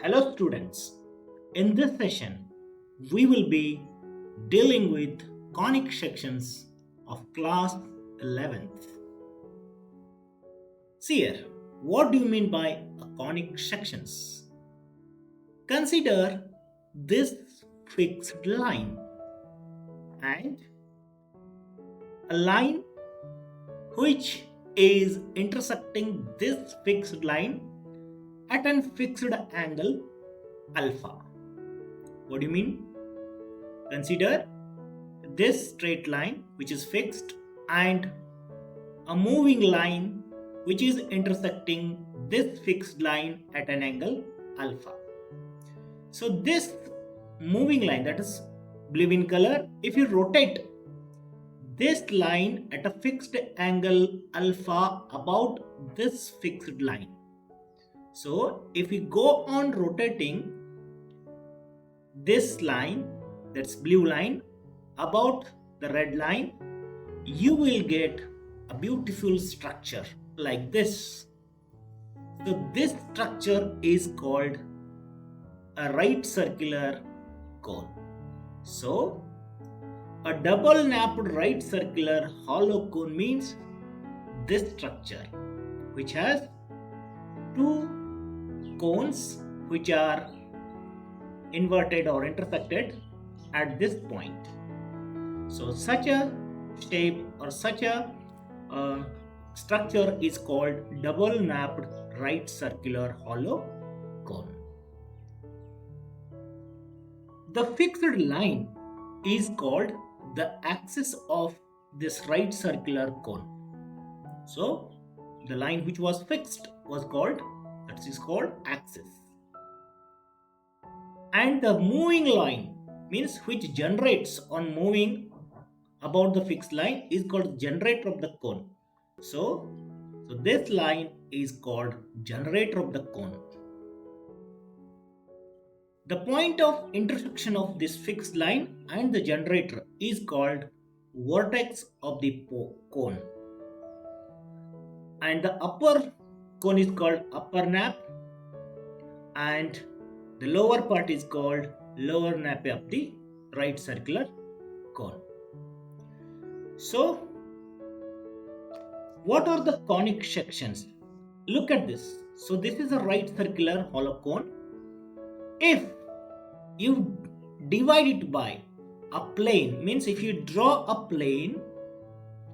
Hello students, in this session we will be dealing with conic sections of class 11th. See here, what do you mean by conic sections? Consider this fixed line and a line which is intersecting this fixed line at a fixed angle alpha. What do you mean? Consider this straight line which is fixed and a moving line which is intersecting this fixed line at an angle alpha. So this moving line, that is blue in color, if you rotate this line at a fixed angle alpha about this fixed line. So if we go on rotating this line, that's blue line, about the red line, you will get a beautiful structure like this. So this structure is called a right circular cone. So a double napped right circular hollow cone means this structure which has two cones which are inverted or intersected at this point. So such a shape or such a structure is called double napped right circular hollow cone. The fixed line is called the axis of this right circular cone. So the line which was fixed was called, that is called axis. And the moving line means which generates on moving about the fixed line is called generator of the cone. So this line is called generator of the cone. The point of intersection of this fixed line and the generator is called vertex of the cone. And the upper cone is called upper nap and the lower part is called lower nap of the right circular cone. So what are the conic sections? Look at this. So this is a right circular hollow cone. If you divide it by a plane, means if you draw a plane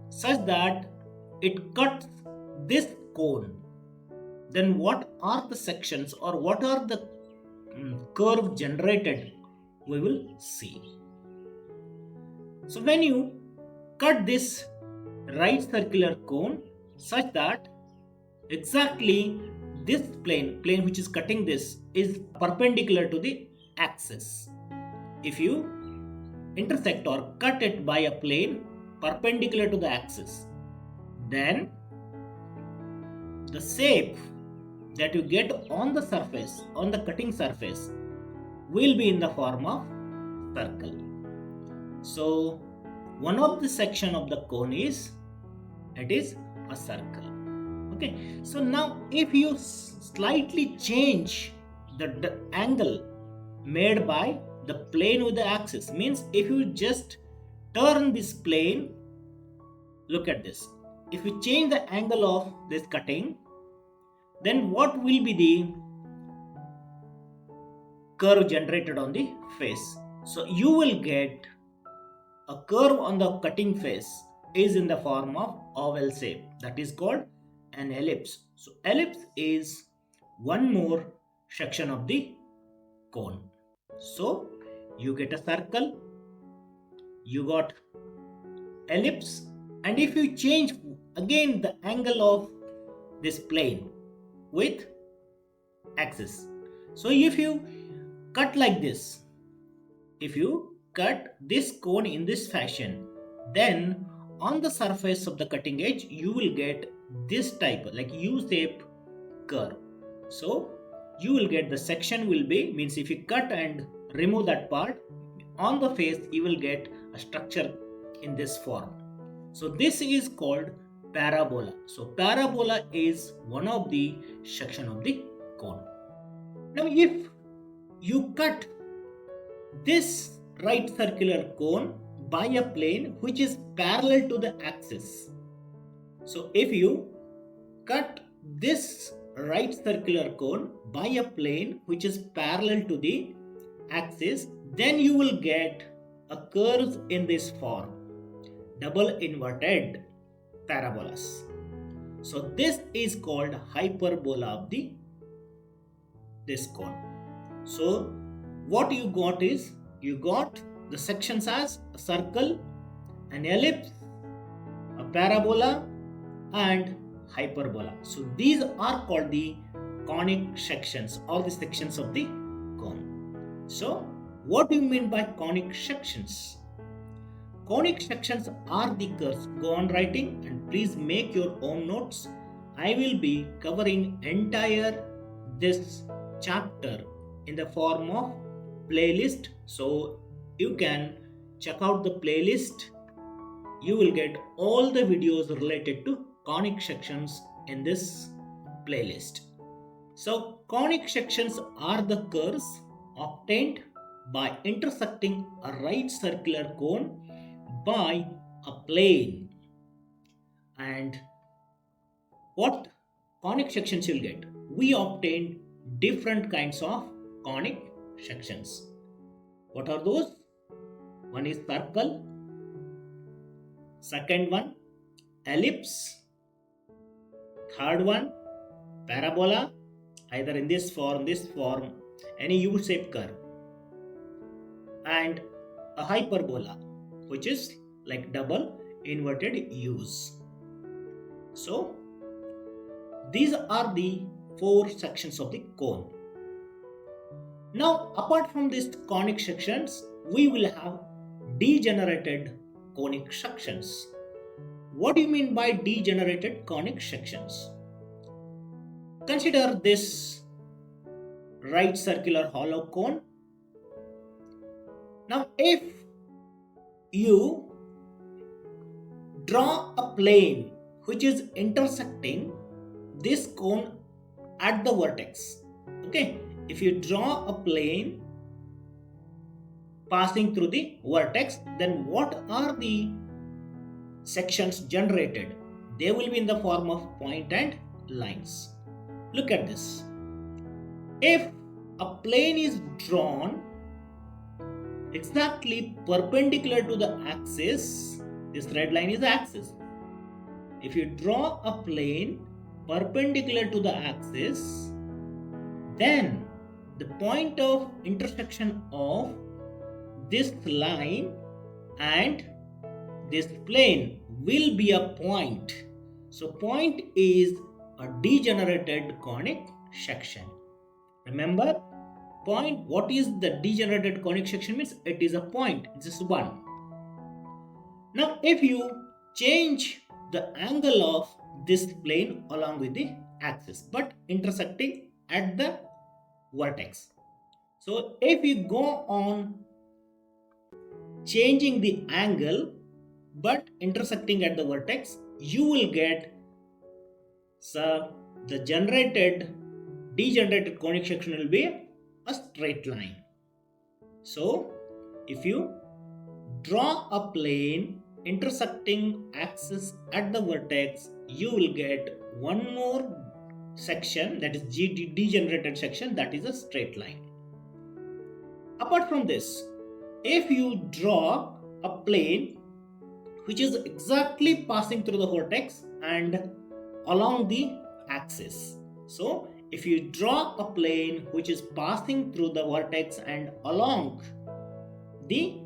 such that it cuts this cone, then what are the sections or what are the curve generated, we will see. So when you cut this right circular cone such that exactly this plane which is cutting this is perpendicular to the axis. If you intersect or cut it by a plane perpendicular to the axis, then the shape that you get on the surface, on the cutting surface, will be in the form of circle. So one of the section of the cone is, it is a circle. Okay, so now if you slightly change the angle made by the plane with the axis, means if you just turn this plane, look at this, if you change the angle of this cutting, then what will be the curve generated on the face? So you will get a curve on the cutting face is in the form of oval shape, that is called an ellipse. So ellipse is one more section of the cone. So you get a circle, you got ellipse, and if you change again the angle of this plane with axis, so if you cut like this, if you cut this cone in this fashion, then on the surface of the cutting edge you will get this type like U-shape curve. So you will get the section will be, means if you cut and remove that part, on the face you will get a structure in this form. So this is called parabola. So parabola is one of the section of the cone. Now if you cut this right circular cone by a plane which is parallel to the axis. So if you cut this right circular cone by a plane which is parallel to the axis, then you will get a curve in this form, double inverted parabolas. So this is called hyperbola of this cone. So what you got is, you got the sections as a circle, an ellipse, a parabola and hyperbola. So these are called the conic sections or the sections of the cone. So what do you mean by conic sections? Conic sections are the curves. Go on writing and please make your own notes. I will be covering entire this chapter in the form of playlist. So you can check out the playlist. You will get all the videos related to conic sections in this playlist. So conic sections are the curves obtained by intersecting a right circular cone by a plane. And what conic sections you'll get? We obtain different kinds of conic sections. What are those? One is circle, second one ellipse, third one parabola, either in this form, any U-shaped curve, and a hyperbola, which is like double inverted U's. So these are the four sections of the cone. Now apart from these conic sections, we will have degenerated conic sections. What do you mean by degenerated conic sections? Consider this right circular hollow cone. Now if you draw a plane which is intersecting this cone at the vertex, okay, if you draw a plane passing through the vertex, then what are the sections generated? They will be in the form of point and lines. Look at this. If a plane is drawn exactly perpendicular to the axis, this red line is the axis. If you draw a plane perpendicular to the axis, then the point of intersection of this line and this plane will be a point. So point is a degenerated conic section. Remember, point, what is the degenerated conic section means? It is a point, it's just one. Now if you change the angle of this plane along with the axis but intersecting at the vertex. So if you go on changing the angle but intersecting at the vertex, you will get the degenerated conic section will be a straight line. So if you draw a plane intersecting axis at the vertex, you will get one more section, that is degenerated section, that is a straight line. Apart from this, if you draw a plane which is exactly passing through the vertex and along the axis, so if you draw a plane which is passing through the vertex and along the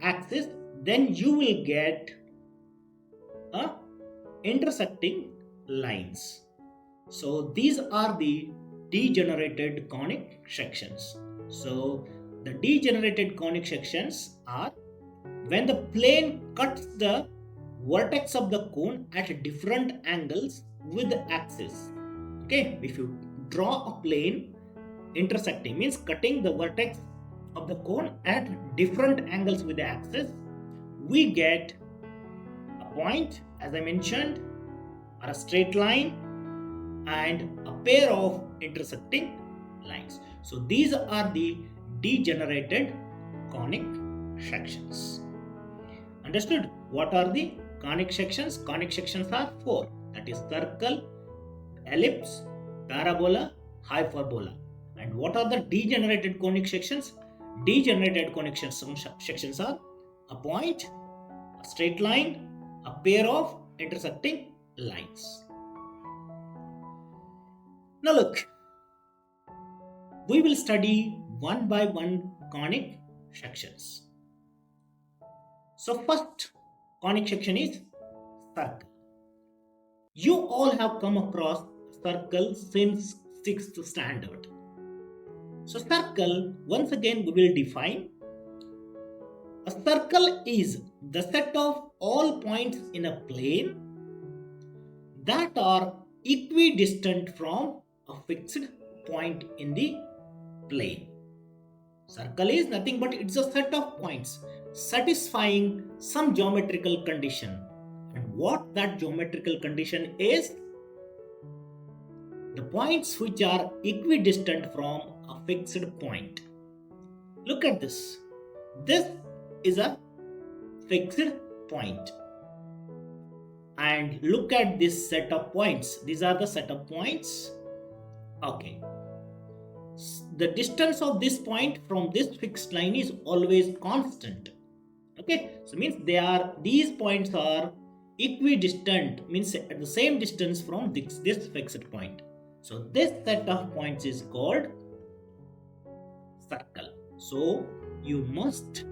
axis, then you will get a intersecting lines. So these are the degenerated conic sections. So the degenerated conic sections are when the plane cuts the vertex of the cone at different angles with the axis. Okay, if you draw a plane intersecting, means cutting the vertex of the cone at different angles with the axis, we get a point, as I mentioned, or a straight line, and a pair of intersecting lines. So these are the degenerated conic sections. Understood? What are the conic sections? Conic sections are four. That is circle, ellipse, parabola, hyperbola. And what are the degenerated conic sections? Degenerated conic sections are a point, a straight line, a pair of intersecting lines. Now look, we will study one by one conic sections. So first conic section is circle. You all have come across circle since 6th standard. So circle, once again we will define. A circle is the set of all points in a plane that are equidistant from a fixed point in the plane. Circle is nothing but it's a set of points satisfying some geometrical condition. And what that geometrical condition is? The points which are equidistant from a fixed point. Look at this. This is a fixed point. And look at this set of points. These are the set of points. Okay. The distance of this point from this fixed line is always constant. Okay. So means these points are equidistant, means at the same distance from this fixed point. So this set of points is called circle. So you must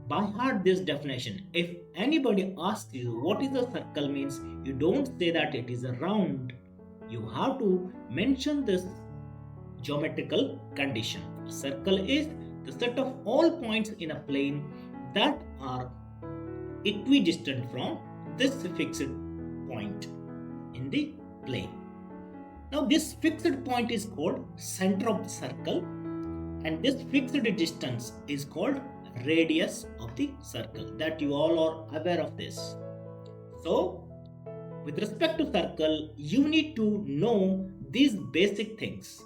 by heart this definition. If anybody asks you what is a circle means, you don't say that it is a round. You have to mention this geometrical condition. A circle is the set of all points in a plane that are equidistant from this fixed point in the plane. Now this fixed point is called center of the circle, and this fixed distance is called radius of the circle. That you all are aware of this. So with respect to circle, you need to know these basic things.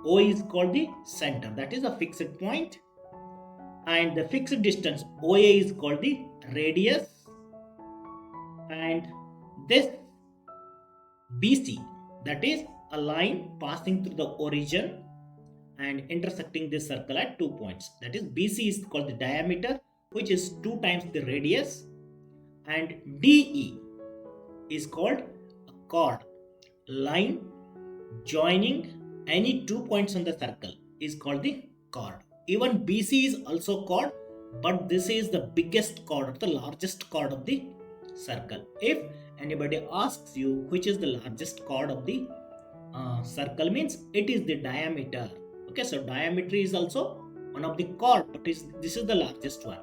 O is called the center, that is a fixed point, and the fixed distance OA is called the radius, and this BC, that is a line passing through the origin and intersecting this circle at 2 points. That is BC is called the diameter, which is 2 times the radius, and DE is called a chord, line joining any 2 points on the circle is called the chord. Even BC is also chord, but this is the biggest chord or the largest chord of the circle. If anybody asks you which is the largest chord of the circle, means it is the diameter. Okay, so diameter is also one of the chord, but this is the largest one.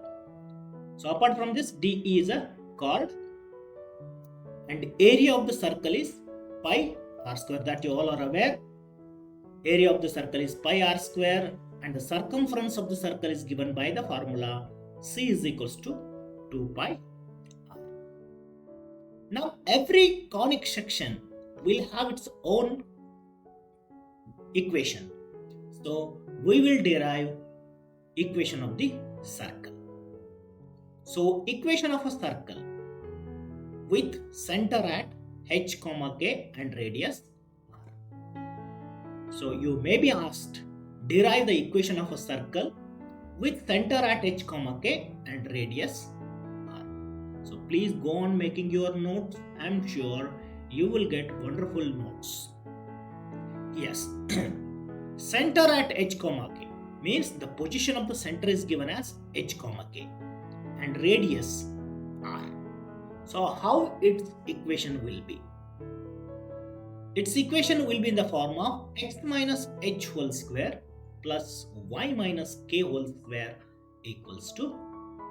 So apart from this, DE is a chord, and area of the circle is pi r square, that you all are aware. Area of the circle is pi r square, and the circumference of the circle is given by the formula C is equals to 2 pi r. Now every conic section will have its own equation. So we will derive equation of the circle. So equation of a circle with center at h, k and radius r. So you may be asked, derive the equation of a circle with center at h, k and radius r. So please go on making your notes. I am sure you will get wonderful notes. Yes. Center at h, k means the position of the center is given as h, k and radius r. So how its equation will be? Its equation will be in the form of x minus h whole square plus y minus k whole square equals to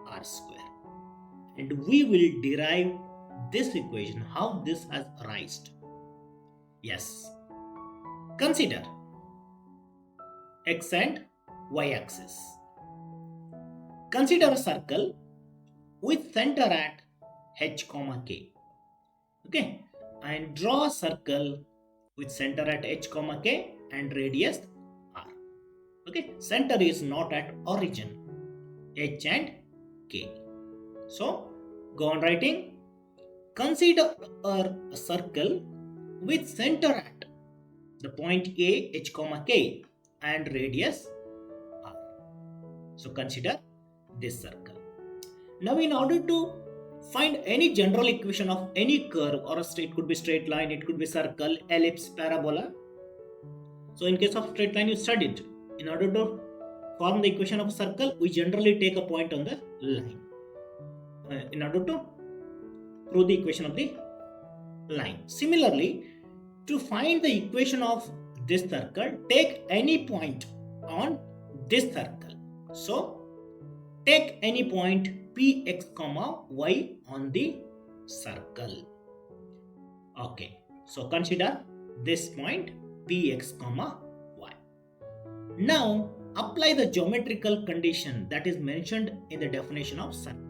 r square. And we will derive this equation, how this has arisen. Yes. Consider x and y axis. Consider a circle with center at h, k. Okay, and draw a circle with center at h comma k and radius r. Okay, center is not at origin, h and k. So go on writing. Consider a circle with center at the point A, h comma k and radius r. So consider this circle. Now in order to find any general equation of any curve or a straight, could be straight line, it could be circle, ellipse, parabola. So in case of straight line you studied. In order to form the equation of a circle, we generally take a point on the line. In order to prove the equation of the line. Similarly, to find the equation of this circle, take any point on this circle. So take any point px comma y on the circle. Okay, so consider this point px comma y. Now apply the geometrical condition that is mentioned in the definition of circle.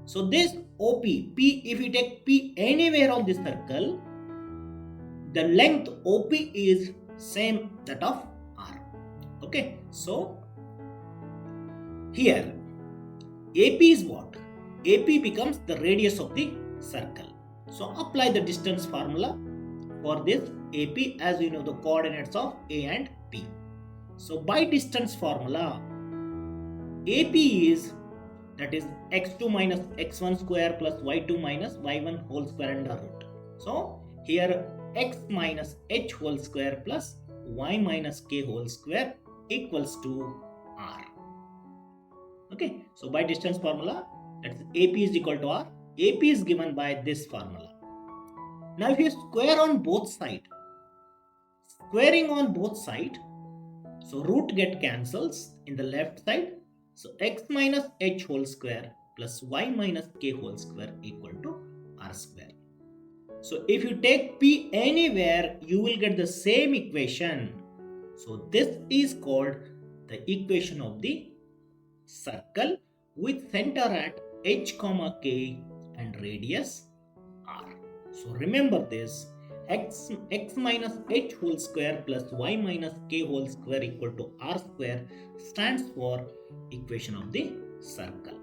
So this OP, P, if you take P anywhere on this circle, the length OP is same that of R. Okay, so here AP is what? AP becomes the radius of the circle. So apply the distance formula for this AP, as you know the coordinates of A and P. So by distance formula, AP is, that is x2 minus x1 square plus y2 minus y1 whole square under root. So here x minus h whole square plus y minus k whole square equals to r. Okay, so by distance formula, that is AP is equal to r. AP is given by this formula. Now if you square on both sides, squaring on both sides, so root get cancels in the left side. So x minus h whole square plus y minus k whole square equal to r square. So if you take P anywhere, you will get the same equation. So this is called the equation of the circle with center at h comma k and radius r. So remember this, x minus h whole square plus y minus k whole square equal to r square stands for equation of the circle.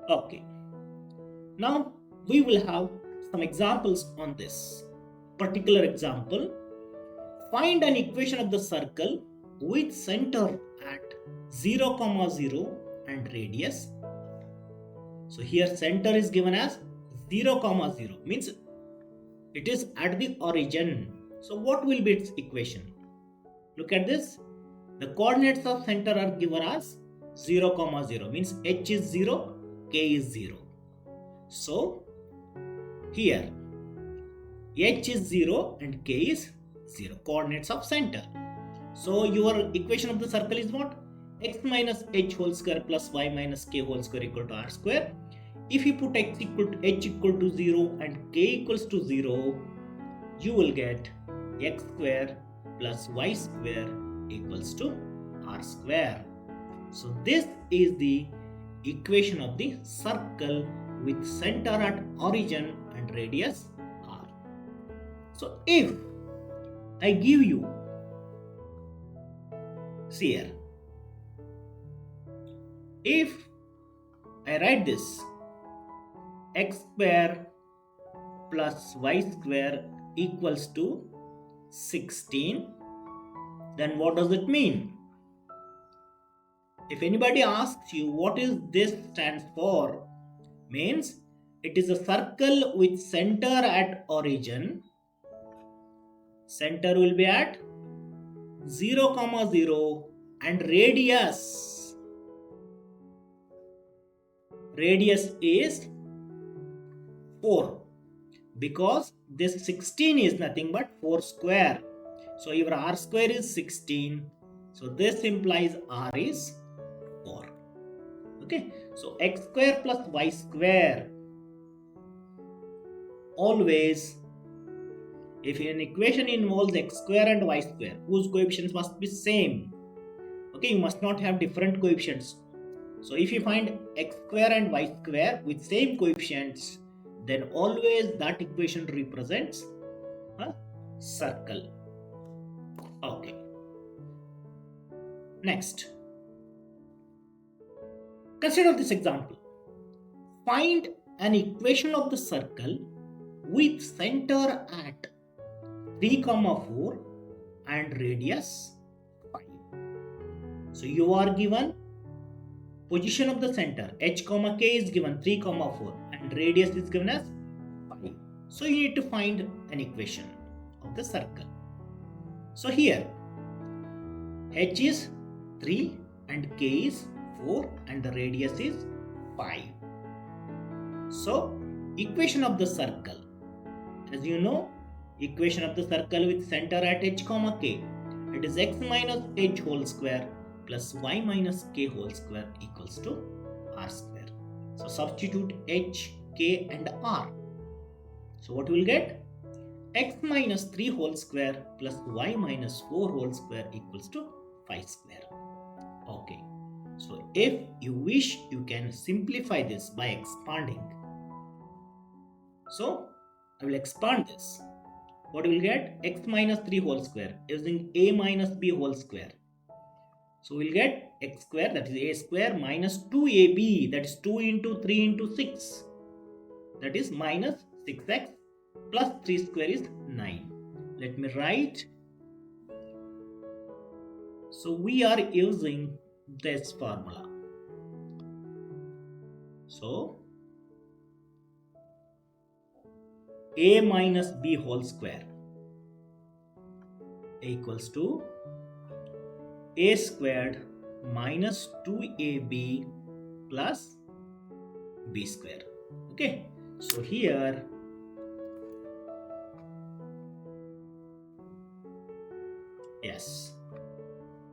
Okay, now we will have some examples on this particular example. Find an equation of the circle with center at 0, 0 and radius. So here center is given as 0, 0, means it is at the origin. So what will be its equation? Look at this. The coordinates of center are given as 0, 0, means h is 0, k is 0. So here h is 0 and k is 0, coordinates of center. So your equation of the circle is what? X minus h whole square plus y minus k whole square equal to r square. If you put h equal to 0 and k equals to 0, you will get x square plus y square equals to r square. So this is the equation of the circle with center at origin and radius r. So if I give you, see here, if I write this x square plus y square equals to 16, then what does it mean? If anybody asks you what is this stands for, means it is a circle with center at origin. Center will be at 0, 0 and radius is 4, because this 16 is nothing but 4 square. So your r square is 16. So this implies r is 4. Okay, so x square plus y square, always if an equation involves x square and y square, whose coefficients must be same. Okay, you must not have different coefficients. So if you find x square and y square with same coefficients, then always that equation represents a circle. Okay. Next, consider this example. Find an equation of the circle with center at 3, 4 and radius 5. So you are given position of the center h, k is given 3, 4 and radius is given as 5. So you need to find an equation of the circle. So here h is 3 and k is 4 and the radius is 5. So equation of the circle, as you know, equation of the circle with center at h, k, it is x minus h whole square plus y minus k whole square equals to r square. So substitute h, k and r. So what we will get? X minus 3 whole square plus y minus 4 whole square equals to 5 square. Okay. So if you wish, you can simplify this by expanding. So I will expand this. What we will get? X minus 3 whole square using a minus b whole square. So we will get x square, that is a square, minus 2ab, that is 2 into 3 into 6, that is minus 6x, plus 3 square is 9. Let me write. So we are using this formula. So a minus b whole square equals to a squared minus 2ab plus b square. Okay, so here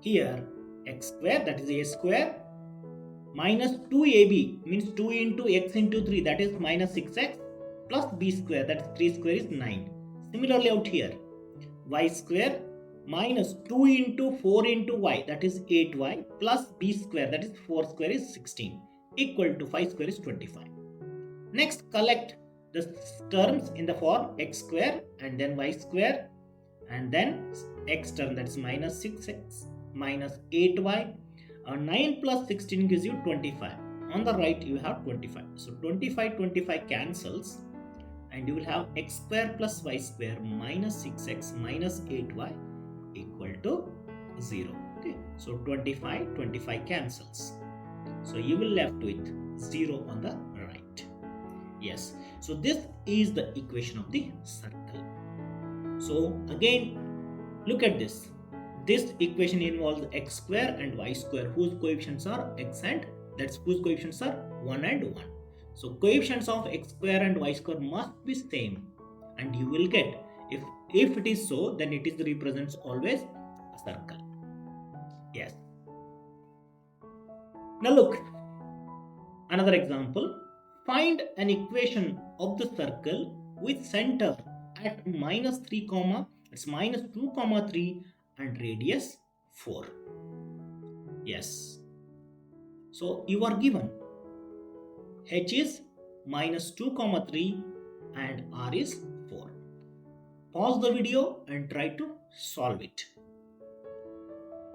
here x square, that is a square, minus 2ab means 2 into x into 3, that is minus 6x, plus b square, that is 3 square is 9. Similarly out here, y square minus 2 into 4 into y, that is 8y, plus b square, that is 4 square is 16, equal to 5 square is 25. Next, collect the terms in the form x square and then y square and then x term, that is minus 6x minus 8y. 9 plus 16 gives you 25. On the right you have 25. So 25 cancels and you will have x square plus y square minus 6x minus 8y equal to 0. Okay, so 25 cancels. So you will left with 0 on the right. Yes, so this is the equation of the circle. So again, look at this. This equation involves x square and y square whose coefficients are x and whose coefficients are 1 and 1. So coefficients of x square and y square must be same, and you will get, if it is so, then it is represents always a circle. Yes. Now look, another example. Find an equation of the circle with center at minus 3, it's minus 2, 3 and radius 4. Yes. So you are given h is minus 2, 3 and r is 4. Pause the video and try to solve it.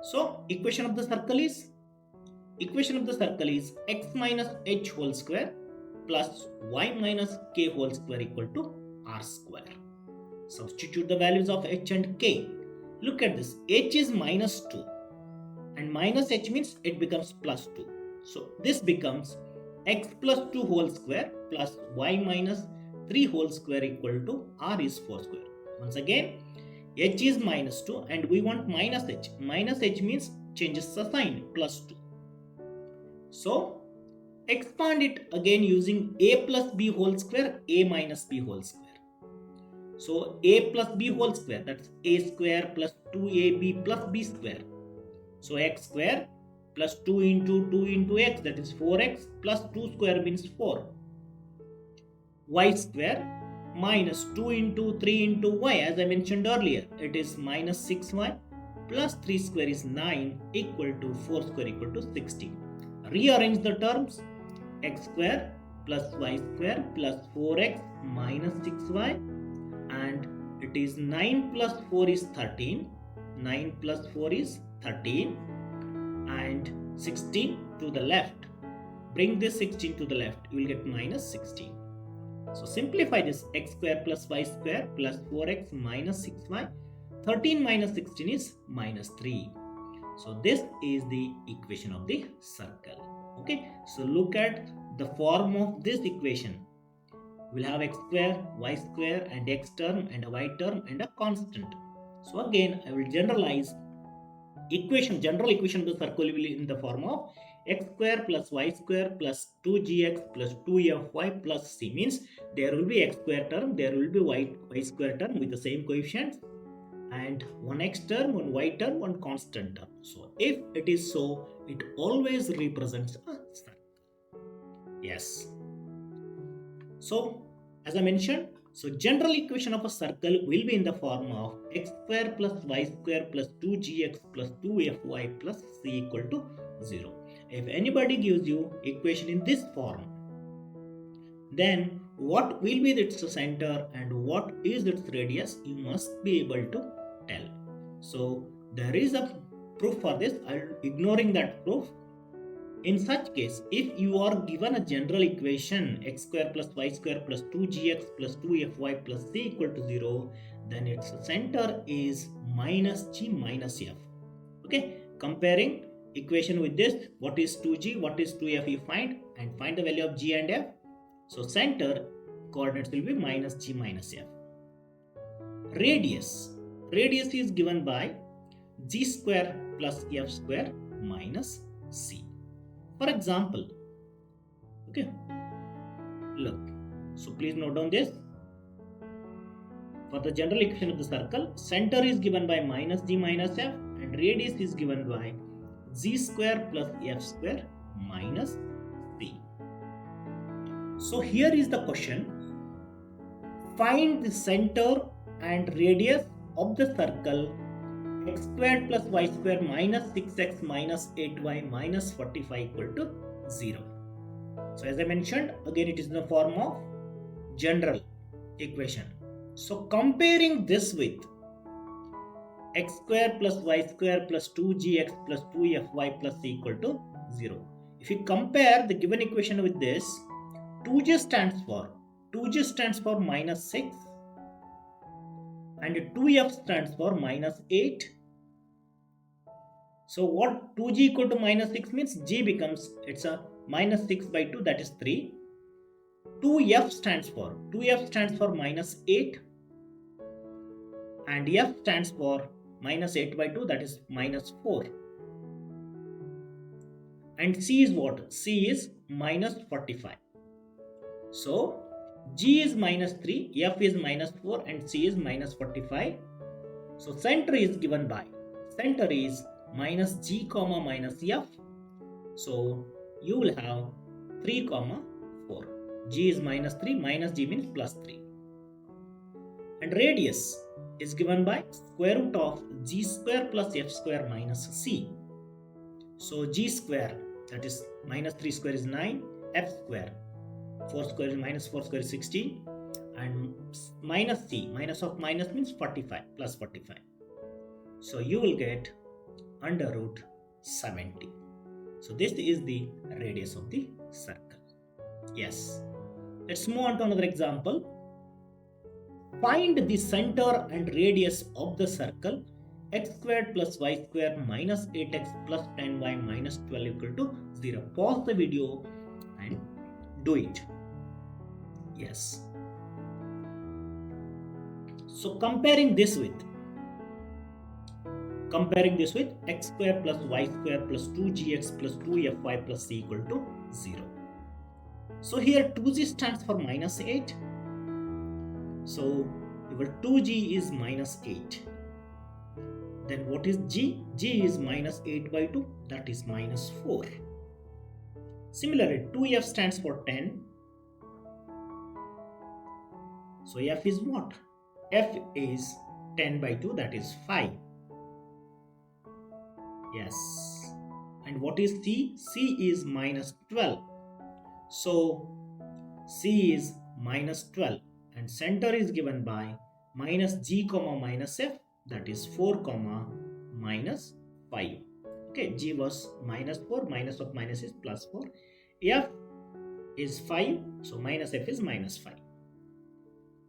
So equation of the circle is x minus h whole square plus y minus k whole square equal to r square. Substitute the values of h and k. Look at this. H is minus 2 and minus h means it becomes plus 2. So this becomes x plus 2 whole square plus y minus 3 whole square equal to r is 4 square. Once again, h is minus 2 and we want minus h. Minus h means changes the sign, plus 2. So expand it again using a plus b whole square, a minus b whole square. So a plus b whole square, that's a square plus 2ab plus b square. So x square plus 2 into x, that is 4x plus 2 square means 4. Y square minus 2 into 3 into y, as I mentioned earlier, it is minus 6y plus 3 square is 9 equal to 4 square equal to 16. Rearrange the terms. X square plus y square plus 4x minus 6y, and it it is 9 plus 4 is 13. 9 plus 4 is 13 and 16 to the left. Bring this 16 to the left, you will get minus 16. So simplify this, x square plus y square plus 4x minus 6y. 13 minus 16 is minus 3. So this is the equation of the circle. Okay, so look at the form of this equation. We'll have x square, y square and x term and a y term and a constant. So again, I will generalize equation. General equation of the circle will be in the form of x square plus y square plus 2gx plus 2fy plus c. Means there will be x square term, there will be y square term with the same coefficients, and one x term, one y term, one constant term. So if it is so, it always represents a circle. Yes. So as I mentioned, so general equation of a circle will be in the form of x square plus y square plus 2gx plus 2fy plus c equal to 0. If anybody gives you equation in this form, then what will be its center and what is its radius, you must be able to tell. So there is a proof for this. Ignoring that proof, in such case, if you are given a general equation x square plus y square plus 2gx plus 2fy plus c equal to 0, then its center is minus g minus f. Okay, comparing equation with this, what is 2g, what is 2f, you find and find the value of g and f. So center coordinates will be minus g minus f. Radius is given by g square plus f square minus c. For example, okay, look, so please note down this. For the general equation of the circle, center is given by minus g minus f and radius is given by g square plus f square minus c. So here is the question. Find the center and radius of the circle x squared plus y square minus 6x minus 8y minus 45 equal to 0. So as I mentioned, again it is in the form of general equation. So comparing this with x square plus y square plus 2gx plus 2fy plus c equal to 0. If you compare the given equation with this, 2g stands for minus 6 and 2f stands for minus 8. So what 2g equal to minus 6 means, g becomes, it's a minus 6 by 2, that is 3. 2f stands for minus 8 and f stands for minus 8 by 2, that is minus 4. And c is what? C is minus 45. So g is minus 3, f is minus 4 and c is minus 45. So center is given by, center is minus g comma minus f. So you will have 3 comma 4. G is minus 3, minus g means plus 3. And radius is given by square root of g square plus f square minus c. So g square, that is minus 3 square is 9, f square, 4 square is minus 4 square is 16, and minus c, minus of minus means 45 plus 45. So you will get under root 70. So this is the radius of the circle. Yes. Let's move on to another example. Find the center and radius of the circle x squared plus y square minus 8x plus 10y minus 12 equal to 0. Pause the video and do it. Yes. So comparing this with x square plus y square plus 2gx plus 2fy plus c equal to 0. So here 2g stands for minus 8. So your 2g is minus 8. Then what is g? G is minus 8 by 2, that is minus 4. Similarly, 2f stands for 10. So f is what? F is 10 by 2, that is 5. Yes. And what is c? C is minus 12. So c is minus 12 and center is given by minus g comma minus f, that is 4 comma minus 5. Okay, g was minus 4, minus of minus is plus 4, f is 5, so minus f is minus 5,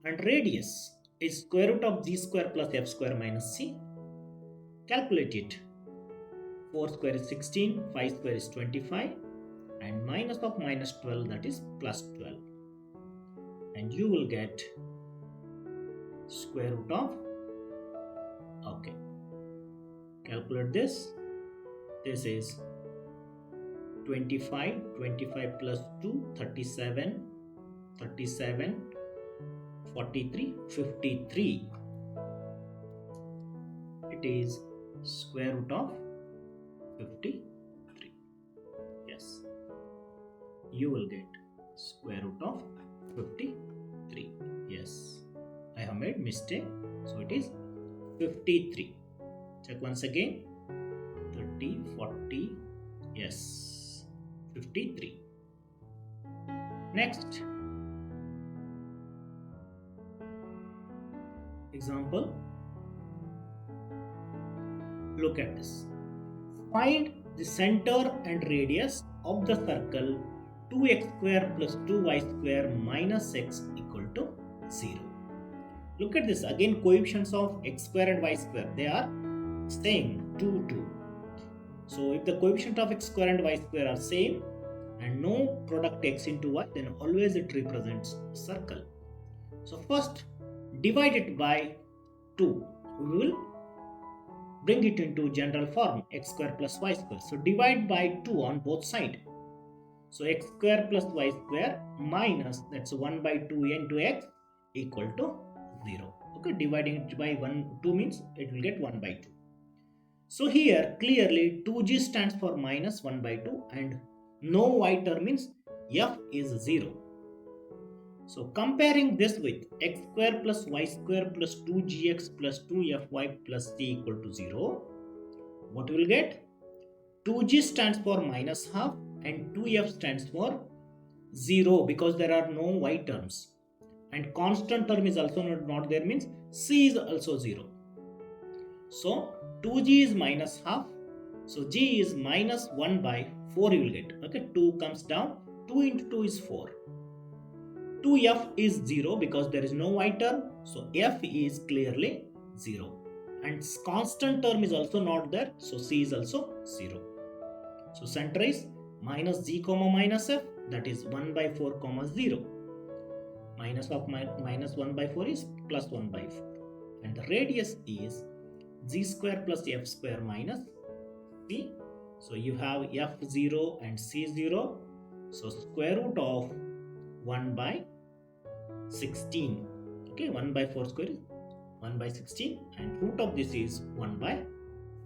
and radius is square root of g square plus f square minus c. Calculate it. 4 square is 16, 5 square is 25, and minus of minus 12, that is plus 12, and you will get square root of, okay, calculate this. This is 25, 25 plus 2, 37, 37, 43, 53. It is square root of 53. Yes, you will get square root of 53. Yes, I have made mistake, so it is 53. Check once again. 30, 40, yes, 53. Next example, look at this. Find the center and radius of the circle 2x square plus 2y square minus x equal to 0. Look at this again, coefficients of x square and y square, they are same, 2, 2. So if the coefficient of x square and y square are same and no product x into y, then always it represents a circle. So first divide it by 2. We will bring it into general form, x square plus y square. So divide by 2 on both sides. So x square plus y square minus, that's 1 by 2 into x equal to 0. Okay, dividing it by 2 means it will get 1 by 2. So here clearly 2g stands for minus 1 by 2 and no y term means f is 0. So comparing this with x square plus y square plus 2gx plus 2fy plus c equal to 0, what you will get? 2g stands for minus half and 2f stands for 0 because there are no y terms, and constant term is also not there, means c is also 0. So 2g is minus half, so g is minus 1 by 4 you will get. Okay, 2 comes down, 2 into 2 is 4. 2f is 0 because there is no y term, so f is clearly 0. And constant term is also not there, so c is also 0. So center is minus g comma minus f, that is 1 by 4 comma 0. Minus of minus 1 by 4 is plus 1 by 4. And the radius is g square plus f square minus c. So you have f0 and c0. So square root of 1 by 16. Okay, 1 by 4 square is 1 by 16 and root of this is 1 by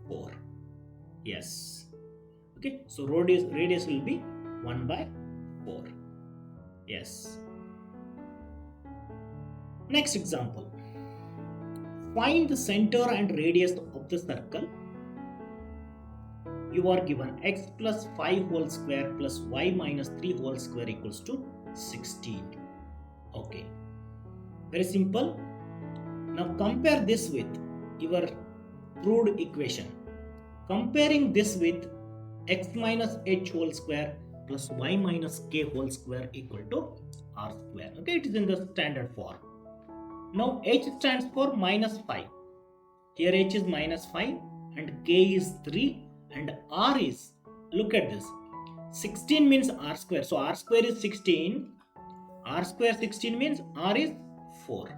4. Yes. Okay, so radius will be 1 by 4. Yes. Next example. Find the center and radius of the circle. You are given x plus 5 whole square plus y minus 3 whole square equals to 16. Okay, very simple. Now compare this with your proved equation. Comparing this with x minus h whole square plus y minus k whole square equal to r square. Okay, it is in the standard form. Now h stands for minus 5. Here h is minus 5 and k is 3 and r is, look at this, 16 means r square. So r square is 16. R square 16 means r is 4.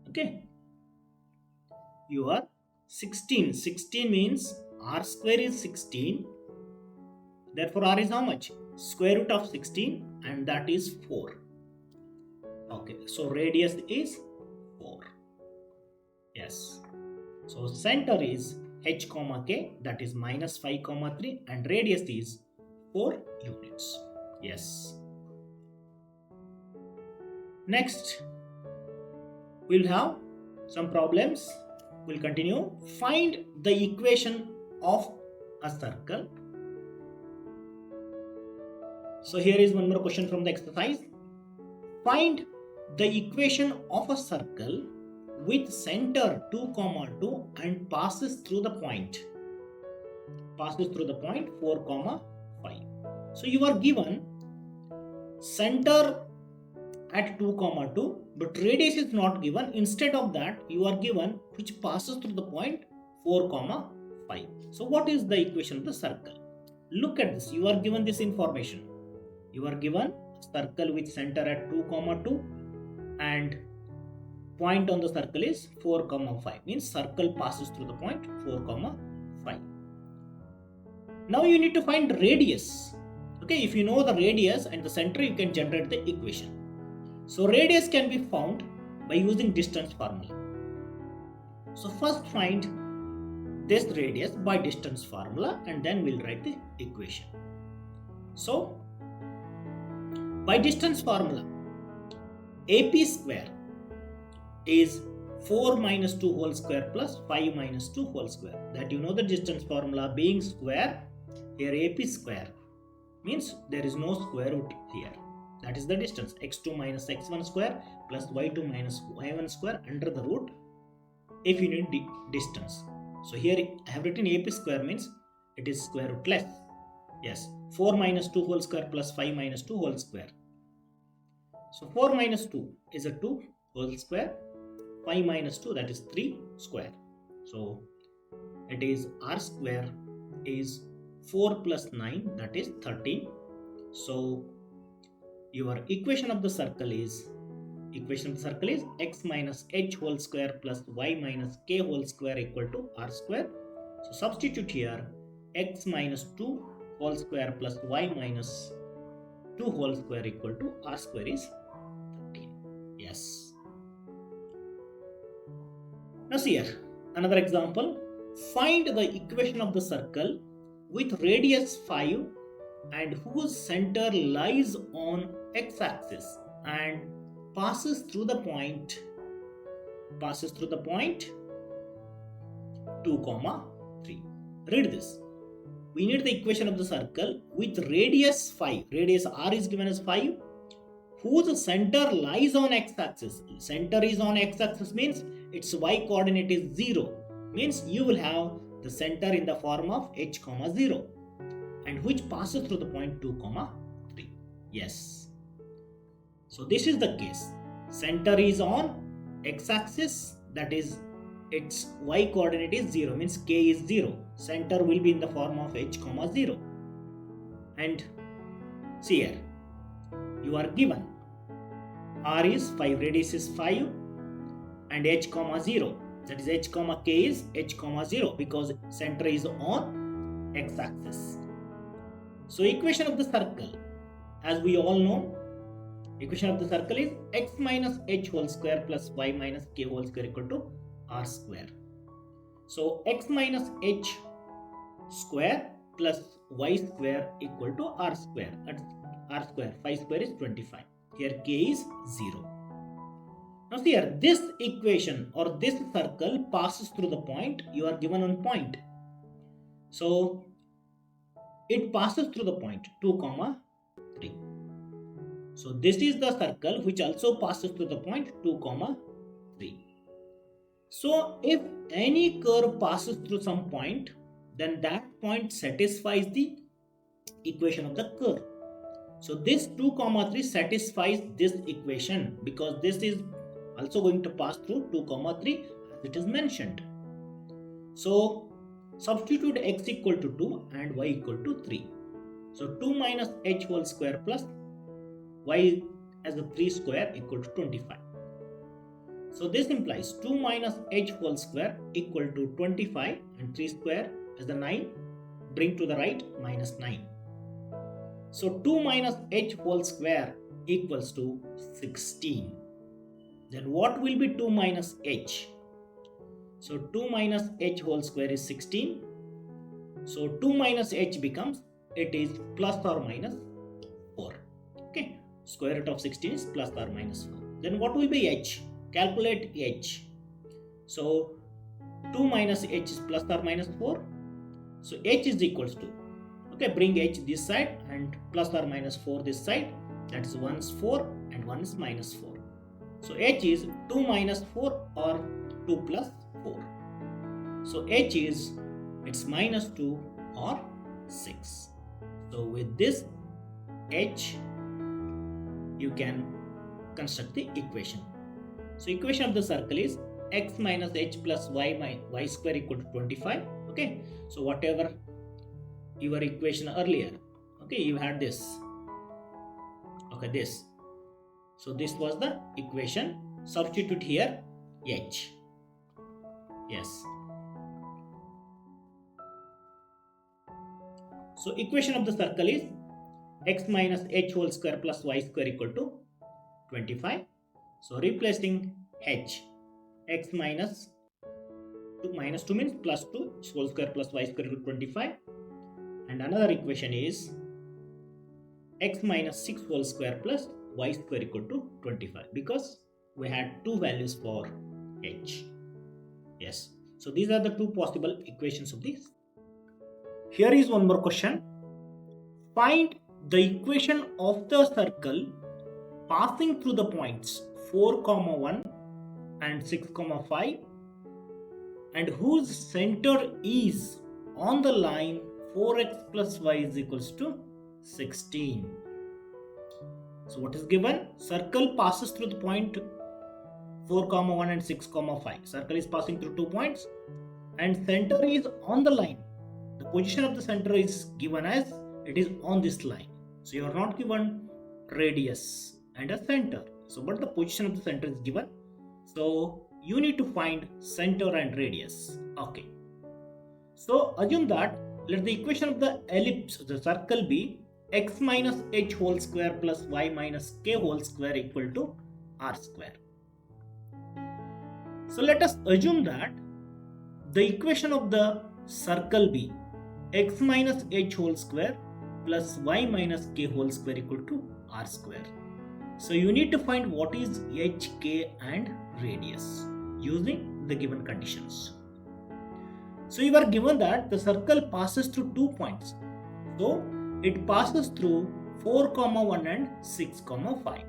Okay. You are 16. 16 means r square is 16. Therefore r is how much? Square root of 16 and that is 4. Okay. So radius is 4. Yes. So center is h comma k, that is minus 5 comma 3 and radius is 4 units. Yes. Next, we'll have some problems. We'll continue. Find the equation of a circle. So here is one more question from the exercise. Find the equation of a circle with center 2 comma 2 and passes through the point 4 comma 5. So you are given center at 2 comma 2, but radius is not given. Instead of that, you are given which passes through the point 4 comma 5. So what is the equation of the circle? Look at this. You are given this information. You are given a circle with center at 2 comma 2 and point on the circle is 4 comma 5. Means circle passes through the point 4 comma 5. Now you need to find radius. Okay, if you know the radius and the center, you can generate the equation. So radius can be found by using distance formula. So first find this radius by distance formula and then we'll write the equation. So by distance formula, AP square is 4 minus 2 whole square plus 5 minus 2 whole square. That you know the distance formula being square. Here AP square means there is no square root here. That is the distance. x2 minus x1 square plus y2 minus y1 square under the root if you need distance. So here I have written AP square means it is square root less. Yes, 4 minus 2 whole square plus 5 minus 2 whole square. So 4 minus 2 is a 2 whole square. 5 minus 2, that is 3 square. So it is r square is 4 plus 9, that is 13. So your equation of the circle is x minus h whole square plus y minus k whole square equal to r square. So substitute here x minus 2 whole square plus y minus 2 whole square equal to r square is 13. Yes. Now see here another example. Find the equation of the circle with radius 5 and whose center lies on x-axis and passes through the point 2 comma 3. Read this. We need the equation of the circle with radius 5. Radius r is given as 5 whose center lies on x-axis. Center is on x-axis means its y coordinate is 0. Means you will have the center in the form of h comma 0 and which passes through the point 2 comma 3. Yes. So this is the case. Center is on x-axis, that is its y coordinate is 0 means k is 0. Center will be in the form of h comma 0. And see here, you are given r is 5, radius is 5 and h comma 0. That is h comma k is h comma 0 because center is on x-axis. So equation of the circle, as we all know, equation of the circle is x minus h whole square plus y minus k whole square equal to r square. So x minus h square plus y square equal to r square. That's r square. 5 square is 25. Here k is 0. Now see here, this equation or this circle passes through the point. You are given one point. So it passes through the point 2 comma 3. So this is the circle which also passes through the point 2 comma 3. So if any curve passes through some point, then that point satisfies the equation of the curve. So this 2 comma 3 satisfies this equation because this is also going to pass through 2 comma 3 as it is mentioned. So substitute x equal to 2 and y equal to 3. So 2 minus h whole square plus y as a 3 square equal to 25. So this implies 2 minus h whole square equal to 25 and 3 square as the 9. Bring to the right minus 9. So 2 minus h whole square equals to 16. Then what will be 2 minus h? So 2 minus h whole square is 16. So 2 minus h becomes, it is plus or minus 4. Okay. Square root of 16 is plus or minus 4. Then what will be h? Calculate h. So 2 minus h is plus or minus 4. So h is equals to, okay, bring h this side and plus or minus 4 this side. That is 1 is 4 and 1 is minus 4. So h is 2 minus 4 or 2 plus 4. So h is, it's minus 2 or 6. So with this h, you can construct the equation. So equation of the circle is x minus h plus y square equal to 25. Okay, so whatever your equation earlier, okay, you had this, okay, this. So this was the equation. Substitute here h. Yes. So equation of the circle is x minus h whole square plus y square equal to 25. So replacing h, x minus 2 means plus 2 whole square plus y square equal to 25. And another equation is x minus 6 whole square plus y square equal to 25, because we had two values for h. Yes. So these are the two possible equations of this. Here is one more question. Find the equation of the circle passing through the points 4, 1 and 6, 5, and whose center is on the line 4x plus y is equals to 16. So what is given? Circle passes through the point 4, 1 and 6, 5. Circle is passing through 2 points and center is on the line. The position of the center is given as it is on this line. So you are not given radius and a center. So but the position of the center is given. So you need to find center and radius. Okay. So assume that let the equation of the ellipse, the circle, be x minus h whole square plus y minus k whole square equal to r square. So let us assume that the equation of the circle be x minus h whole square plus y minus k whole square equal to r square. So you need to find what is h, k and radius using the given conditions. So you are given that the circle passes through 2 points. So it passes through 4, 1 and 6, 5.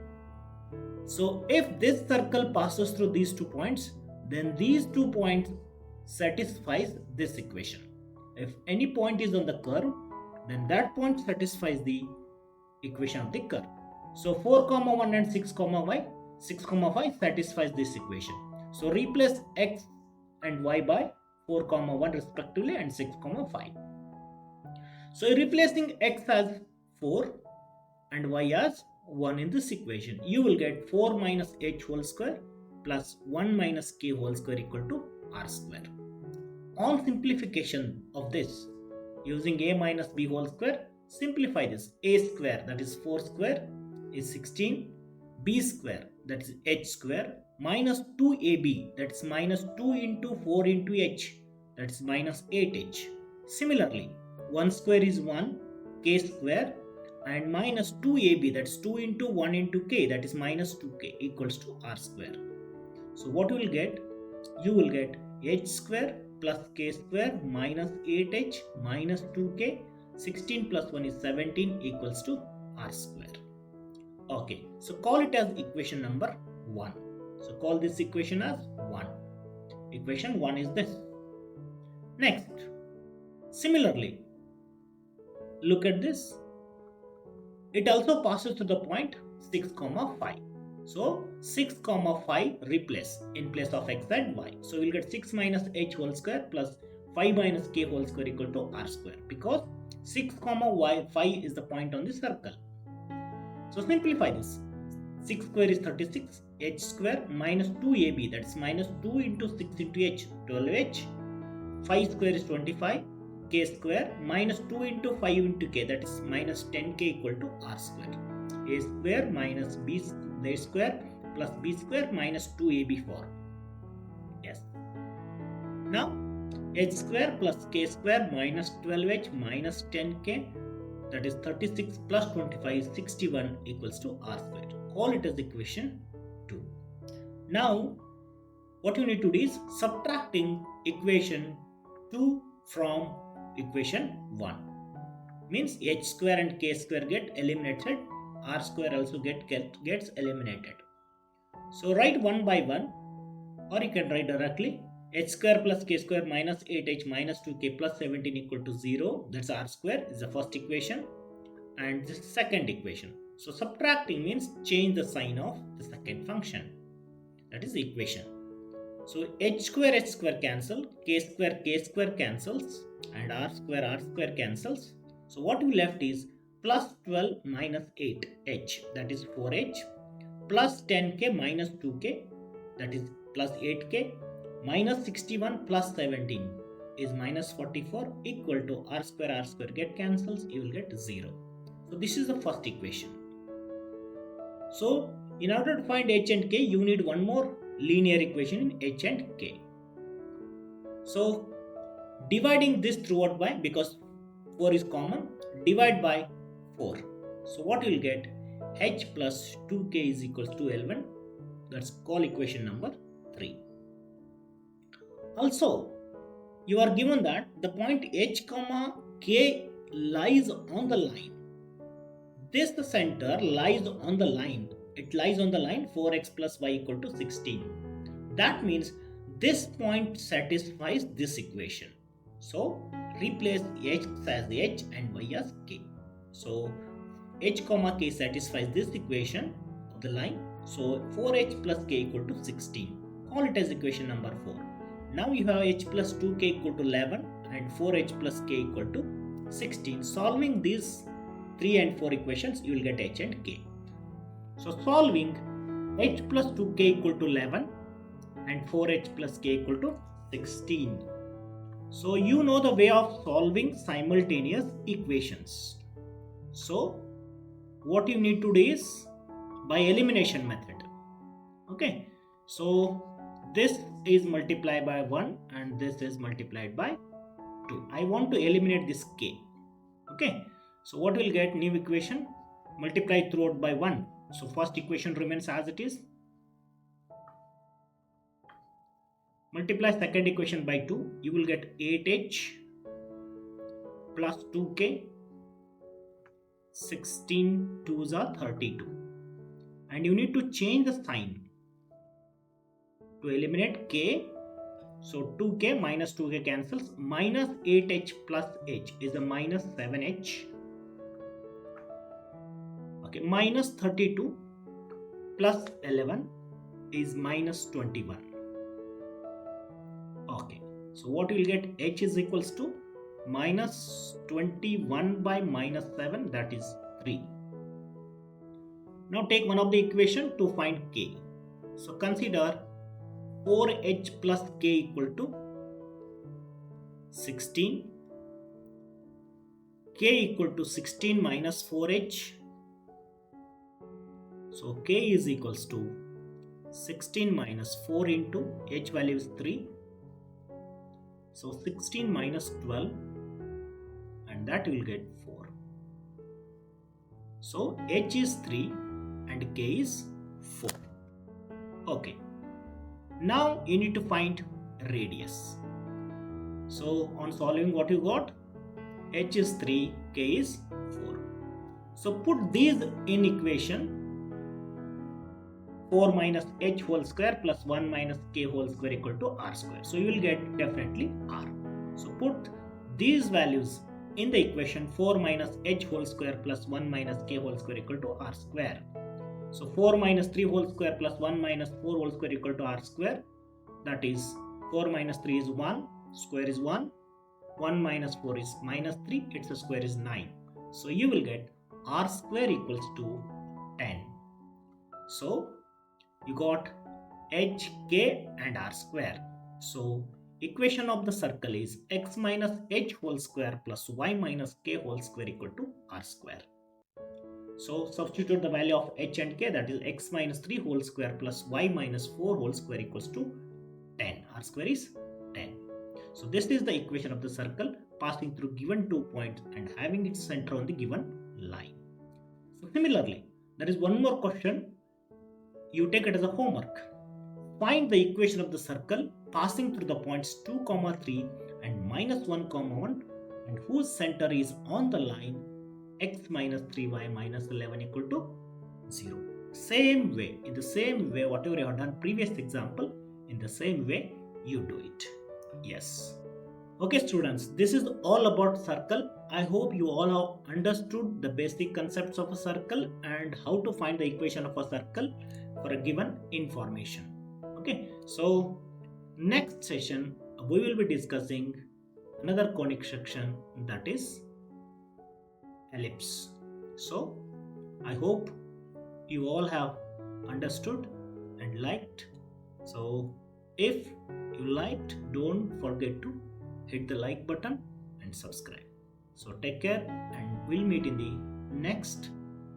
So if this circle passes through these 2 points, then these 2 points satisfies this equation. If any point is on the curve, then that point satisfies the equation of the curve. So 4, 1 and 6, 5 satisfies this equation. So replace x and y by 4, 1 respectively and 6, 5. So replacing x as 4 and y as 1 in this equation, you will get 4 minus h whole square plus 1 minus k whole square equal to r square. On simplification of this, using a minus b whole square, simplify this. A square, that is 4 square, is 16. B square, that is h square, minus 2ab, that is minus 2 into 4 into h, that is minus 8h. Similarly, 1 square is 1, k square, and minus 2ab, that's 2 into 1 into k, that is minus 2k equals to r square. So what you will get? You will get h square plus k square minus 8h minus 2k, 16 plus 1 is 17 equals to r square. Okay, so call it as equation number 1. So call this equation as 1. Equation 1 is this. Next, similarly, look at this. It also passes to the point 6, 5. So 6, 5 replace in place of x and y. So we'll get 6 minus h whole square plus 5 minus k whole square equal to r square, because 6, y, 5 is the point on the circle. So simplify this. 6 square is 36, h square minus 2ab, that's minus 2 into 6 into h, 12h. 5 square is 25, k square minus 2 into 5 into k, that is minus 10k equal to r square. A square minus b square plus b square minus 2ab4. Yes. Now h square plus k square minus 12h minus 10k, that is 36 plus 25 is 61 equals to r square. Call it as equation 2. Now what you need to do is subtracting equation 2 from equation 1. Means h square and k square get eliminated, r square also gets eliminated. So write one by one, or you can write directly h square plus k square minus 8h minus 2k plus 17 equal to 0. That's r square is the first equation, and the second equation. So subtracting means change the sign of the second function. That is the equation. So h square cancel, k square cancels, and r square cancels. So what we left is plus 12 minus 8h, that is 4h, plus 10k minus 2k, that is plus 8k, minus 61 plus 17 is minus 44, equal to r square get cancels, you will get 0. So this is the first equation. So in order to find h and k, you need one more linear equation in h and k. So dividing this throughout by, because 4 is common, divide by 4. So what you will get, h plus 2k is equals to 11. That's called equation number 3. Also, you are given that the point h comma k lies on the line. This the center lies on the line. It lies on the line 4x plus y equal to 16. That means this point satisfies this equation. So replace h as h and y as k. So h comma k satisfies this equation of the line. So 4h plus k equal to 16. Call it as equation number 4. Now you have h plus 2k equal to 11 and 4h plus k equal to 16. Solving these 3 and 4 equations, you will get h and k. So solving h plus 2k equal to 11 and 4h plus k equal to 16. So you know the way of solving simultaneous equations. So what you need to do is by elimination method. Okay. So this is multiplied by 1 and this is multiplied by 2. I want to eliminate this k. Okay. So what will get, new equation, multiply throughout by 1. So first equation remains as it is. Multiply second equation by 2. You will get 8h plus 2k. 16 2s are 32. And you need to change the sign to eliminate k. So 2k minus 2k cancels. Minus 8h plus h is a minus 7h. Okay, minus 32 plus 11 is minus 21. Okay, so what you will get, h is equals to minus 21 by minus 7, that is 3. Now take one of the equation to find k. So consider 4h plus k equal to 16. K equal to 16 minus 4h. So k is equals to 16 minus 4 into h value is 3. So 16 minus 12 and that will get 4. So h is 3 and k is 4. Okay. Now you need to find radius. So on solving, what you got? H is 3, k is 4. So put these in equation. 4 minus h whole square plus 1 minus k whole square equal to r square. So you will get definitely r. So put these values in the equation. 4 minus h whole square plus 1 minus k whole square equal to r square. So 4 minus 3 whole square plus 1 minus 4 whole square equal to r square. That is 4 minus 3 is 1, square is 1. 1 minus 4 is minus 3, its square is 9. So you will get r square equals to 10. So you got h, k and r square. So equation of the circle is x minus h whole square plus y minus k whole square equal to r square. So substitute the value of h and k, that is x minus 3 whole square plus y minus 4 whole square equals to 10. R square is 10. So this is the equation of the circle passing through given 2 points and having its center on the given line. So similarly, there is one more question. You take it as a homework. Find the equation of the circle passing through the points 2, 3 and minus 1, 1 and whose center is on the line x minus 3y minus 11 equal to 0. same way, in the same way, whatever you have done previous example, in the same way you do it. Yes. Okay, students, this is all about circle. I hope you all have understood the basic concepts of a circle and how to find the equation of a circle for a given information. Okay, so next session we will be discussing another conic section, that is ellipse. So I hope you all have understood and liked. So if you liked, don't forget to hit the like button and subscribe. So take care and we'll meet in the next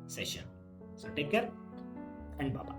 session. So take care and bye bye.